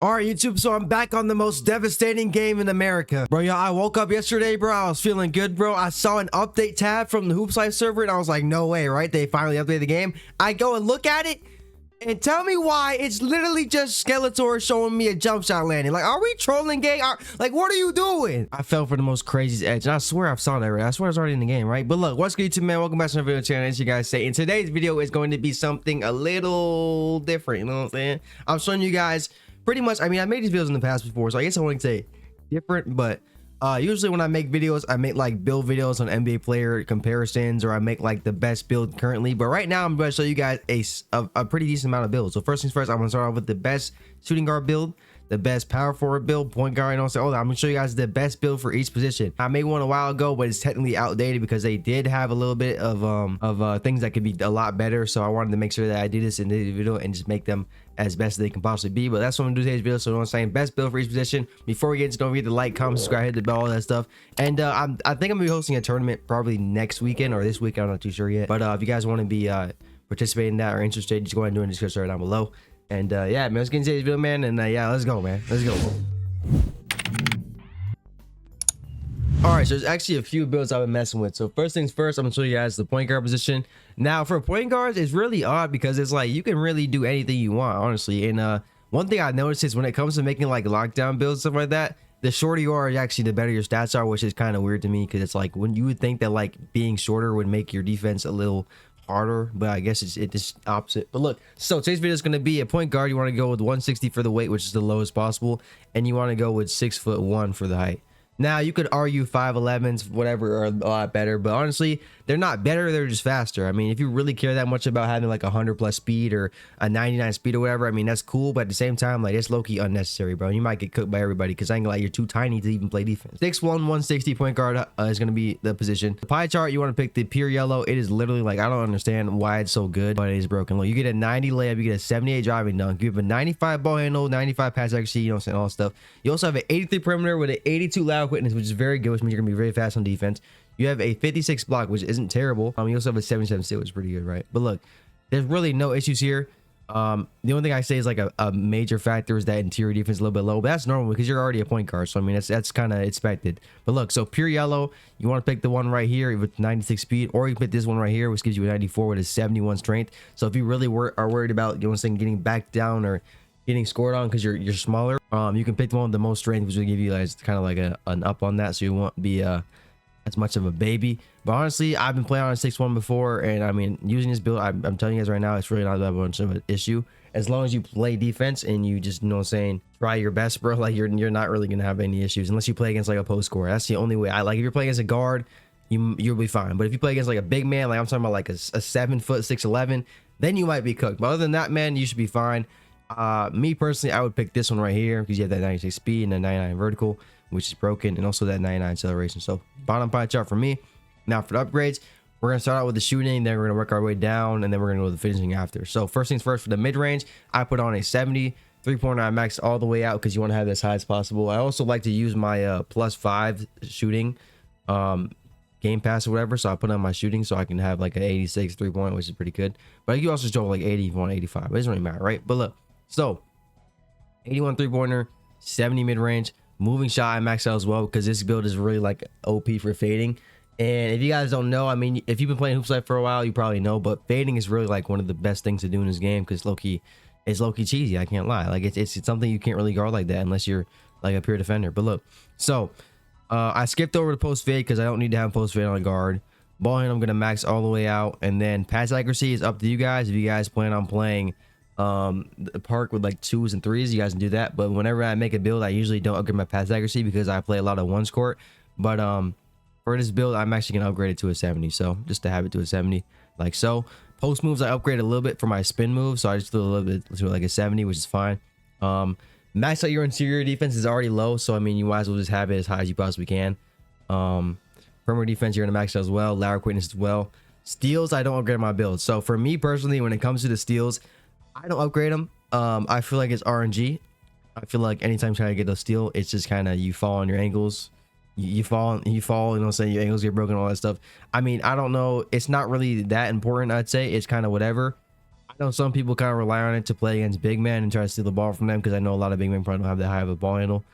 All right, YouTube, so I'm back on the most devastating game in America. Bro, yeah, I woke up yesterday, bro. I was feeling good, bro. I saw an update tab from the Hoops Life server, and I was like, no way, right? They finally updated the game. I go and look at it, and tell me why it's literally just Skeletor showing me a jump shot landing. Like, are we trolling gang? Like, what are you doing? I fell for the most craziest edge, and I swear I saw that right. I swear it's already in the game, right? But look, what's good, YouTube, man? Welcome back to another video channel. As you guys say, in today's video is going to be something a little different, you know what I'm saying? I'm showing you guys pretty much, I mean, I made these videos in the past before, so I guess I wouldn't say different, but usually when I make videos, I make like build videos on NBA player comparisons, or I make like the best build currently. But right now I'm going to show you guys a pretty decent amount of builds. So first things first, I'm going to start off with the best shooting guard build, the best power forward build, point guard, and also I'm going to show you guys the best build for each position. I made one a while ago, but it's technically outdated because they did have a little bit of things that could be a lot better. So I wanted to make sure that I do this in the video and just make them as best as they can possibly be. But that's what I'm gonna do today's video. So I'm saying best build for each position. Before we get into, don't forget to like, comment, subscribe, hit the bell, all that stuff. And I think I'm gonna be hosting a tournament probably next weekend or this week. I'm not too sure yet. But if you guys want to be participating in that or interested, just go ahead and do it in the description right down below. And yeah, man, let's get into today's video, man. And yeah, let's go, man. Let's go. All right, so there's actually a few builds I've been messing with. So first things first, I'm gonna show you guys the point guard position. Now for point guards, it's really odd because it's like you can really do anything you want, honestly. And one thing I noticed is when it comes to making like lockdown builds, stuff like that, the shorter you are, actually the better your stats are, which is kind of weird to me because it's like when you would think that like being shorter would make your defense a little harder, but I guess it's just opposite. But look, so today's video is going to be a point guard. You want to go with 160 for the weight, which is the lowest possible, and you want to go with 6'1" for the height. Now you could argue 5'11s, whatever, are a lot better, but honestly, they're not better, they're just faster. I mean, if you really care that much about having like 100+ speed or a 99 speed or whatever, I mean, that's cool, but at the same time, like, it's low-key unnecessary, bro. You might get cooked by everybody because I ain't gonna lie, you're too tiny to even play defense. 6'1", 160 point guard is gonna be the position. The pie chart, you want to pick the pure yellow. It is literally like, I don't understand why it's so good, but it is broken. Look, you get a 90 layup, you get a 78 driving dunk, you have a 95 ball handle, 95 pass accuracy, you know what I'm saying, all that stuff. You also have an 83 perimeter with an 82 lateral quickness, which is very good, which means you're gonna be very fast on defense. You have a 56 block, which isn't terrible. You also have a 77 steal, which is pretty good, right? But look, there's really no issues here. The only thing I say is like a major factor is that interior defense is a little bit low, but that's normal because you're already a point guard. So I mean, that's kind of expected. But look, so pure yellow, you want to pick the one right here with 96 speed, or you pick this one right here, which gives you a 94 with a 71 strength. So if you really are worried about, you know what I'm saying, getting back down or getting scored on because you're smaller, you can pick the one with the most strength, which will give you guys kind of like an up on that, so you won't be as much of a baby. But honestly, I've been playing on a 6'1" before, and I mean, using this build, I'm telling you guys right now, it's really not that much of an issue as long as you play defense and you just, you know what I'm saying, try your best, bro. Like you're not really gonna have any issues unless you play against like a post scorer. That's the only way. I like, if you're playing against a guard, you'll be fine. But if you play against like a big man, like I'm talking about like a 7 foot 6'11", then you might be cooked. But other than that, man, you should be fine. Me personally, I would pick this one right here because you have that 96 speed and the 99 vertical, which is broken, and also that 99 acceleration. So bottom pie chart for me. Now for the upgrades, we're gonna start out with the shooting, then we're gonna work our way down, and then we're gonna go to the finishing after. So first things first, for the mid-range, I put on a 70 3-pointer. I max all the way out because you want to have it as high as possible. I also like to use my +5 shooting game pass or whatever, so I put on my shooting so I can have like an 86 3-point, which is pretty good. But you also show like 80 if you want 85. It doesn't really matter, right? But look, so 81 3-pointer, 70 mid-range, moving shot I max out as well because this build is really like OP for fading. And if you guys don't know, I mean, if you've been playing Hoops Life for a while, you probably know, but fading is really like one of the best things to do in this game because it's low-key cheesy, I can't lie. Like it's something you can't really guard like that unless you're like a pure defender. But look, so I skipped over the post fade because I don't need to have post fade on a guard. Ball handle, I'm gonna max all the way out, and then pass accuracy is up to you guys. If you guys plan on playing the park with like 2s and 3s, you guys can do that. But whenever I make a build, I usually don't upgrade my pass accuracy because I play a lot of ones court. But for this build, I'm actually gonna upgrade it to a 70. So just to have it to a 70, like so. Post moves, I upgrade a little bit for my spin move, so I just do a little bit to like a 70, which is fine. Max out your interior defense is already low, so I mean, you might as well just have it as high as you possibly can. Perimeter defense, you're gonna max out as well. Lateral quickness as well. Steals, I don't upgrade my build. So for me personally, when it comes to the steals, I don't upgrade them. I feel like it's RNG. I feel like anytime you try to get a steal, it's just kind of you fall on your ankles. You fall, you know what I'm saying, your ankles get broken, all that stuff. I mean, I don't know. It's not really that important, I'd say. It's kind of whatever. I know some people kind of rely on it to play against big men and try to steal the ball from them, because I know a lot of big men probably don't have that high of a ball handle.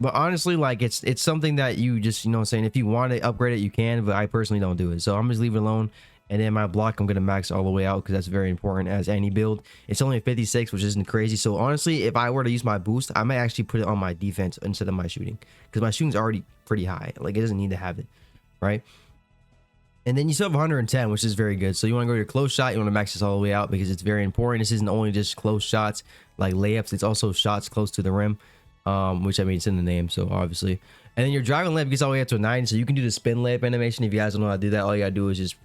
But honestly, like it's something that you just, you know what I'm saying, if you want to upgrade it, you can, but I personally don't do it. So I'm just leave it alone. And then my block, I'm going to max all the way out because that's very important as any build. It's only a 56, which isn't crazy. So honestly, if I were to use my boost, I might actually put it on my defense instead of my shooting, because my shooting's already pretty high. Like it doesn't need to have it, right? And then you still have 110, which is very good. So you want to go to your close shot. You want to max this all the way out because it's very important. This isn't only just close shots like layups. It's also shots close to the rim, which I mean, it's in the name. So obviously, and then your driving layup gets all the way up to a 90. So you can do the spin layup animation. If you guys don't know how to do that, all you got to do is just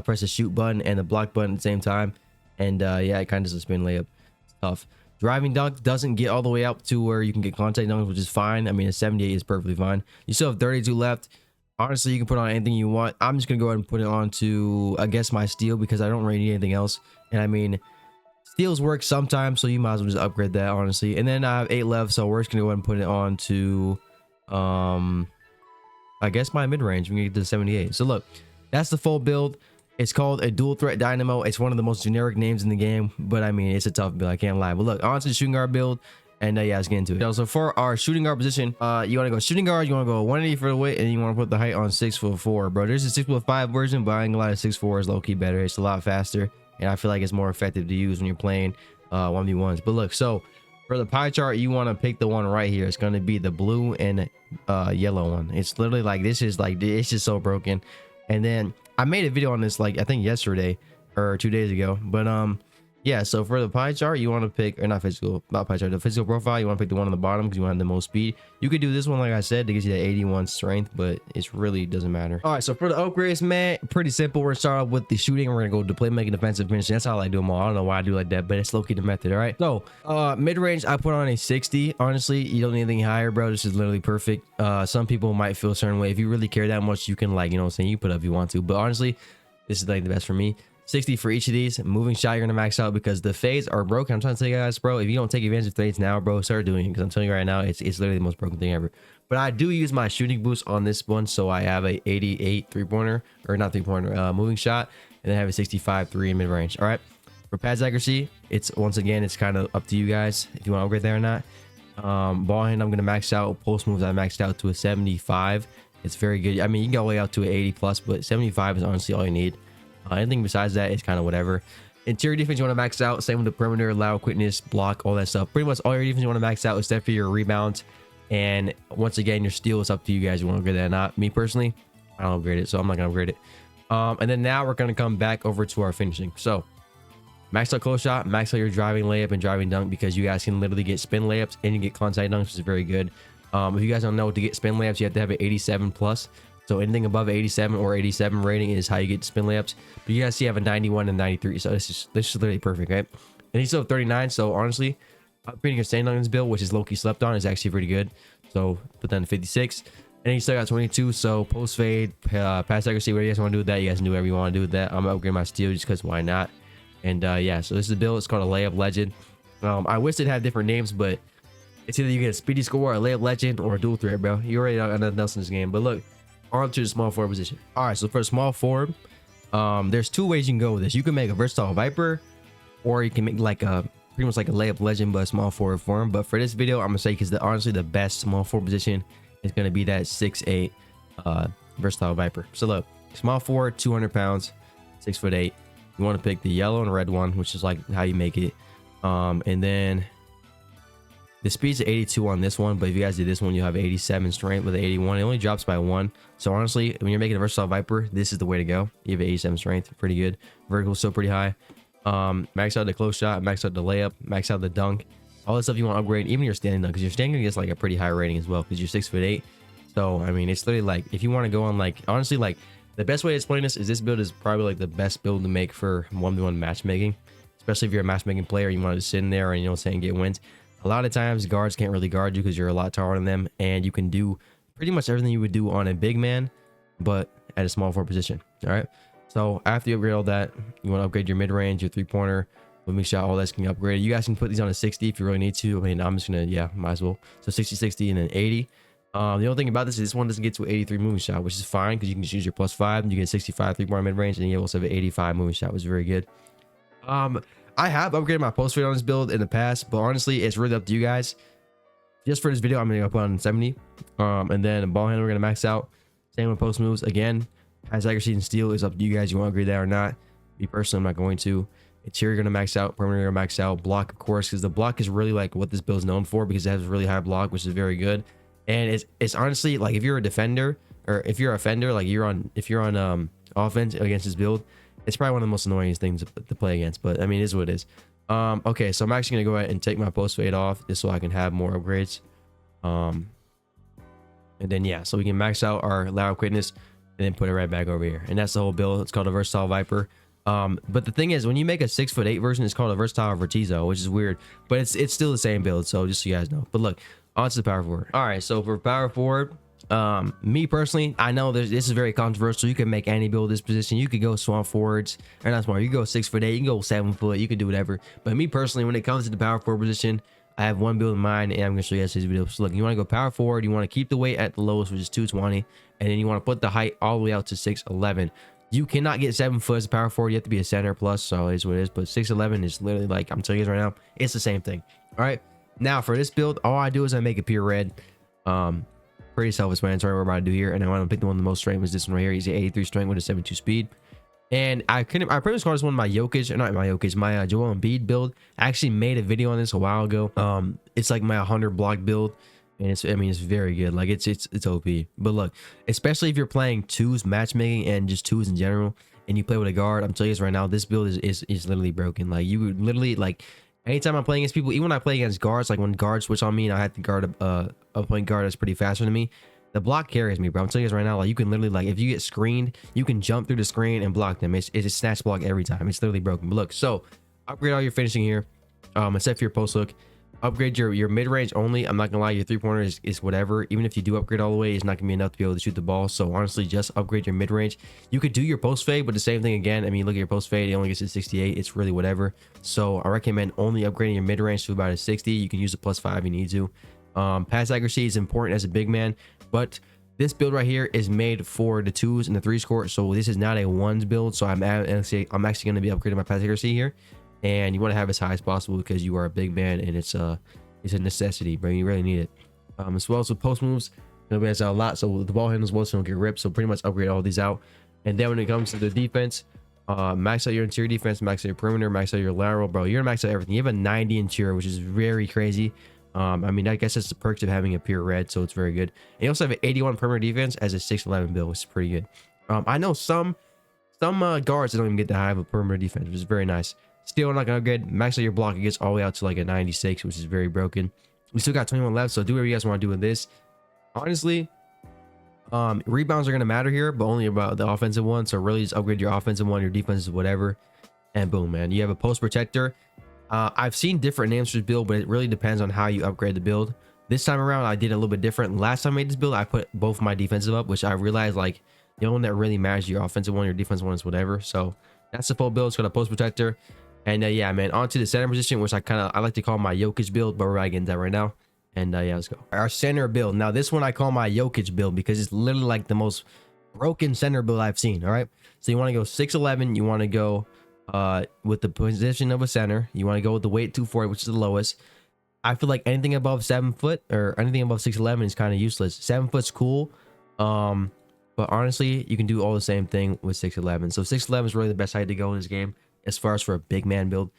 press the shoot button and the block button at the same time. And yeah, it kind of does a spin layup. It's tough. Driving dunk doesn't get all the way up to where you can get contact dunks, which is fine. I mean, a 78 is perfectly fine. You still have 32 left. Honestly, you can put on anything you want. I'm just gonna go ahead and put it on to, I guess, my steal, because I don't really need anything else. And I mean, steals work sometimes, so you might as well just upgrade that, honestly. And then I have 8 left, so we're just gonna go ahead and put it on to I guess my mid-range. We can get to 78. So look, that's the full build. It's called a dual threat dynamo. It's one of the most generic names in the game, but I mean, it's a tough build, I can't lie. But look, on to the shooting guard build. And yeah, let's get into it. So for our shooting guard position, you want to go shooting guard, you want to go 180 for the weight, and you want to put the height on 6'4", bro. There's a 6'5" version, but I ain't gonna lie, 6'4" is low-key better. It's a lot faster, and I feel like it's more effective to use when you're playing 1v1s. But look, so for the pie chart, you want to pick the one right here. It's going to be the blue and yellow one. It's literally like, this is like, it's just so broken. And then I made a video on this, like, I think yesterday or 2 days ago, but yeah, so for the pie chart, you want to pick, or not pie chart, the physical profile, you want to pick the one on the bottom because you want the most speed. You could do this one, like I said, to get you that 81 strength, but it really doesn't matter. All right, so for the upgrades, man, pretty simple. We're gonna start off with the shooting. We're gonna go to playmaking, defensive, finishing. That's how I like do them all. I don't know why I do like that, but it's low-key the method. All right, so mid-range, I put on a 60. Honestly, you don't need anything higher, bro. This is literally perfect. Some people might feel a certain way. If you really care that much, you can, like, you know what I'm saying, you put up if you want to, but honestly, this is like the best for me. 60 for each of these. Moving shot, you're gonna max out because the fades are broken. I'm trying to tell you guys, bro, if you don't take advantage of fades now, bro, start doing it, because I'm telling you right now, it's literally the most broken thing ever. But I do use my shooting boost on this one, so I have a 88 three-pointer, or not three-pointer, moving shot, and then I have a 65 3 in mid-range. All right, for pads accuracy, it's, once again, it's kind of up to you guys if you want to upgrade there or not. Ball hand, I'm gonna max out. Post moves, I maxed out to a 75. It's very good. I mean, you can go way out to an 80 plus, but 75 is honestly all you need. Anything besides that is kind of whatever. Interior defense, you want to max out. Same with the perimeter, allow quickness, block, all that stuff. Pretty much all your defense you want to max out, except for your rebounds. And once again, your steal is up to you guys. You want to upgrade that or not. Me personally, I don't upgrade it, so I'm not gonna upgrade it. And then now we're gonna come back over to our finishing. So max out close shot, max out your driving layup and driving dunk, because you guys can literally get spin layups and you get contact dunks, which is very good. If you guys don't know, to get spin layups, you have to have an 87 plus. So anything above 87 or 87 rating is how you get spin layups. But you guys see I have a 91 and 93. So this is literally perfect, right? And he's still 39. So honestly, upgrading your stand on this build, which is low-key slept on, is actually pretty good. So put that in 56. And he still got 22. So post fade, pass accuracy, whatever you guys want to do with that, you guys can do whatever you want to do with that. I'm gonna upgrade my steal just because why not? And yeah, so this is a build. It's called a layup legend. I wish it had different names, but it's either you get a speedy score, a layup legend, or a dual threat, bro. You already got nothing else in this game. But look, on to the small forward position. All right, so for a small forward, there's two ways you can go with this. You can make a versatile viper, or you can make like a pretty much like a layup legend but a small forward form. But for this video, I'm gonna say, because honestly the best small forward position is gonna be that 6'8" versatile viper. So look, small forward, 200 pounds, 6'8". You want to pick the yellow and red one, which is like how you make it. And then the speed's 82 on this one, but if you guys did this one, you'll have 87 strength with 81. It only drops by 1. So honestly, when you're making a versatile viper, this is the way to go. You have 87 strength, pretty good. Vertical still pretty high. Max out the close shot, max out the layup, max out the dunk. All the stuff you want to upgrade, even your standing dunk, because your standing gets like a pretty high rating as well, because you're 6'8". So I mean, it's literally like, if you want to go on, like, honestly, like the best way to explain this is this build is probably like the best build to make for 1v1 matchmaking, especially if you're a matchmaking player. You want to sit in there and, you know what I'm saying, get wins. A lot of times guards can't really guard you because you're a lot taller than them, and you can do pretty much everything you would do on a big man, but at a small forward position. All right, so after you upgrade all that, you want to upgrade your mid-range, your three-pointer, moving shot, all that's can be upgraded. You guys can put these on a 60 if you really need to. I mean, I'm just gonna, yeah, might as well. So 60, 60, and then 80. The only thing about this is this one doesn't get to 83 moving shot, which is fine because you can just use your +5 and you get 65 three-pointer mid-range, and you also have an 85 moving shot, which is very good. I have upgraded my post fade on this build in the past, but honestly, it's really up to you guys. Just for this video, I'm gonna put on 70. And then ball handle we're gonna max out. Same with post moves. Again, pass accuracy and steal is up to you guys. You want to upgrade that or not? Me personally, I'm not going to. Interior gonna max out. Perimeter gonna max out. Block, of course, because the block is really like what this build is known for, because it has really high block, which is very good. And it's honestly like if you're a defender or if you're a fender, like if you're on offense against this build, it's probably one of the most annoying things to play against. But I mean, it is what it is. Okay, so I'm actually gonna go ahead and take my post fade off just so I can have more upgrades. And then yeah, so we can max out our lateral quickness and then put it right back over here. And that's the whole build. It's called a versatile Viper. But the thing is, when you make a 6'8" version, it's called a versatile Vertizo, which is weird, but it's still the same build. So just so you guys know. But look, on to the power forward. All right, so for power forward, me personally, I know this is very controversial. You can make any build this position. You could go swamp forwards, or not smart. You can go 6'8", you can go 7 foot, you can do whatever. But me personally, when it comes to the power forward position, I have one build in mind, and I'm gonna show you guys this video. So look, you want to go power forward, you want to keep the weight at the lowest, which is 220, and then you want to put the height all the way out to 6'11". You cannot get 7 foot as a power forward. You have to be a center plus, so it is what it is. But 6'11" is literally, like, I'm telling you guys right now, it's the same thing. All right, now for this build, all I do is I make a pure red. Pretty self-explanatory what we're about to do here, and I want to pick the one with the most strength, was this one right here. He's 83 strength with a 72 speed. And I pretty much call this one my Jokic, or not my Jokic, my Joel Embiid build. I actually made a video on this a while ago. It's like my 100 block build, and it's very good. Like it's OP. But look, especially if you're playing twos matchmaking and just twos in general, and you play with a guard, I'm telling you this right now, this build is literally broken. Like you would literally, like, anytime I'm playing against people, even when I play against guards, like when guards switch on me and I have to guard a point guard that's pretty faster than me, the block carries me, bro. I'm telling you guys right now, like, you can literally, like, if you get screened, you can jump through the screen and block them. It's a snatch block every time. It's literally broken. But look, so upgrade all your finishing here, except for your post look. Upgrade your mid-range only. I'm not gonna lie, your three-pointer is whatever. Even if you do upgrade all the way, it's not gonna be enough to be able to shoot the ball. So honestly, just upgrade your mid-range. You could do your post fade, but the same thing again. I mean, look at your post fade, it only gets to 68. It's really whatever. So I recommend only upgrading your mid-range to about a 60. You can use a +5 if you need to. Pass accuracy is important as a big man, but this build right here is made for the twos and the threes court. So this is not a ones build. So I'm actually going to be upgrading my pass accuracy here. And you want to have as high as possible because you are a big man, and it's a necessity, bro. You really need it. As well as with post moves, it'll be a lot. So the ball handles also don't get ripped. So pretty much upgrade all these out. And then when it comes to the defense, max out your interior defense, max out your perimeter, max out your lateral, bro. You're gonna max out everything. You have a 90 interior, which is very crazy. I mean, I guess that's the perks of having a pure red, so it's very good. And you also have an 81 perimeter defense as a 6'11" build, which is pretty good. I know some guards that don't even get that high of a perimeter defense, which is very nice. Still not gonna upgrade. Max out your block, it gets all the way out to like a 96, which is very broken. We still got 21 left, so do whatever you guys want to do with this. Honestly, rebounds are gonna matter here, but only about the offensive one. So really just upgrade your offensive one, your defensive, whatever, and boom, man. You have a post protector. I've seen different names for this build, but it really depends on how you upgrade the build. This time around, I did a little bit different. Last time I made this build, I put both my defensive up, which I realized, like, the only one that really matters your offensive one, your defensive one is whatever. So that's the full build. It's got a post protector. And yeah, man, on to the center position, which I like to call my Jokic build, but we're gonna get into that right now. And yeah, let's go. Our center build. Now this one I call my Jokic build because it's literally like the most broken center build I've seen. All right, so you want to go 6'11", you want to go with the position of a center, you want to go with the weight 240, which is the lowest. I feel like anything above 7 foot or anything above 6'11" is kind of useless. 7 foot's cool, but honestly, you can do all the same thing with 6'11". So 6'11" is really the best height to go in this game as far as for a big man build.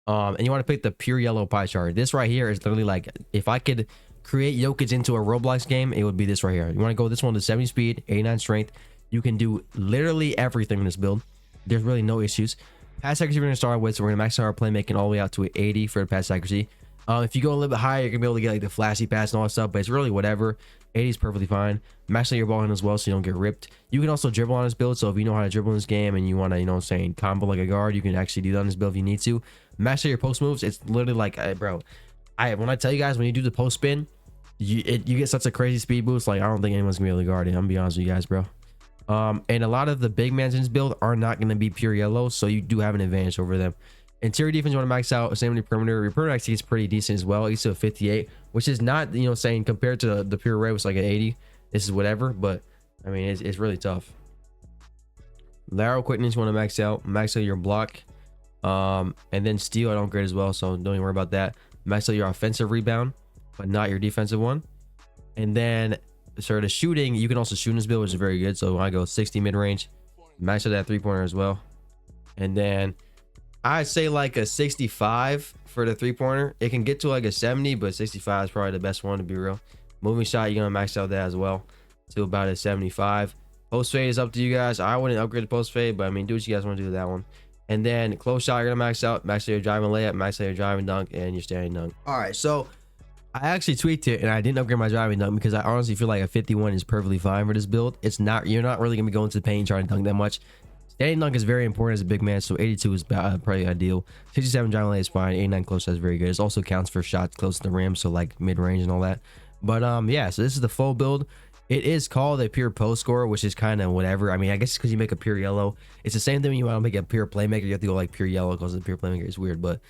And you want to pick the pure yellow pie chart. This right here is literally like, if I could create Jokic into a Roblox game, it would be this right here. You want to go this one to 70 speed, 89 strength. You can do literally everything in this build. There's really no issues. Pass accuracy we're going to start with, so we're going to max out our playmaking all the way out to 80 for the pass accuracy. If you go a little bit higher, you're going to be able to get like the flashy pass and all that stuff, but it's really whatever. 80 is perfectly fine. Max out your ball hand as well so you don't get ripped. You can also dribble on this build, so if you know how to dribble in this game and you want to, you know what I'm saying, combo like a guard, you can actually do that on this build if you need to. Max out your post moves. It's literally like, bro, when I tell you guys, when you do the post spin, you get such a crazy speed boost. Like, I don't think anyone's going to be able to guard it. I'm going to be honest with you guys, bro. And a lot of the big mans in this build are not going to be pure yellow, so you do have an advantage over them. Interior defense, you want to max out. Same with your perimeter. Your perimeter actually is pretty decent as well. It's a 58, which is not, you know, saying compared to the pure red, which is like an 80. This is whatever, but I mean, it's really tough. Lateral quickness, you want to max out. Max out your block. And then steal I don't upgrade as well, so don't even worry about that. Max out your offensive rebound, but not your defensive one. And then the shooting, you can also shoot in this build, which is very good. So I go 60 mid-range, max out that 3-pointer as well. And then I'd say like a 65 for the 3-pointer. It can get to like a 70, but 65 is probably the best one, to be real. Moving shot, you're gonna max out that as well to about a 75. Post fade is up to you guys. I wouldn't upgrade the post fade, but I mean, do what you guys want to do with that one. And then close shot, you're gonna max out your driving layup, max out your driving dunk, and your standing dunk. All right, so I actually tweaked it and I didn't upgrade my driving dunk because I honestly feel like a 51 is perfectly fine for this build. You're not really gonna be going to the paint trying to dunk that much. Standing dunk is very important as a big man, so 82 is probably ideal. 67 driving layup is fine. 89 close shot is very good. It also counts for shots close to the rim, so like mid range and all that. But yeah, so this is the full build. It is called a pure post scorer, which is kind of whatever. I mean, I guess because you make a pure yellow, it's the same thing when you want to make a pure playmaker. You have to go like pure yellow because the pure playmaker is weird. But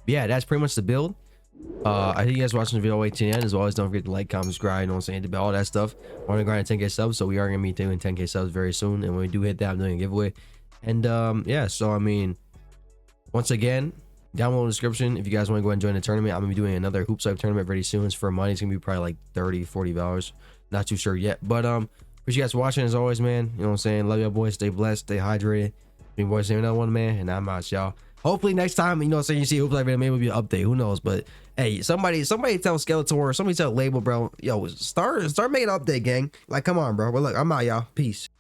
yeah, that's pretty much the build. I think you guys watching the video all the way to the end. As always, don't forget to like, comment, subscribe, you know what I'm saying, all that stuff. I want to grind 10k subs, so we are gonna be doing 10k subs very soon. And when we do hit that, I'm doing a giveaway. And yeah, so I mean, once again, down below in the description, if you guys want to go ahead and join the tournament, I'm gonna be doing another Hoops Life tournament very soon. It's for money. It's gonna be probably like $30-40. Not too sure yet, but appreciate you guys watching as always, man. You know what I'm saying? Love y'all boys. Stay blessed, stay hydrated. Me boys, say another one, man, and I'm out, y'all. Hopefully next time, you know what I'm saying, you see Hoops Life video, maybe it'll be an update. Who knows? But hey, somebody tell Skeletor, somebody tell Label, bro. Yo, start making an update, gang. Like, come on, bro. But look, I'm out, y'all. Peace.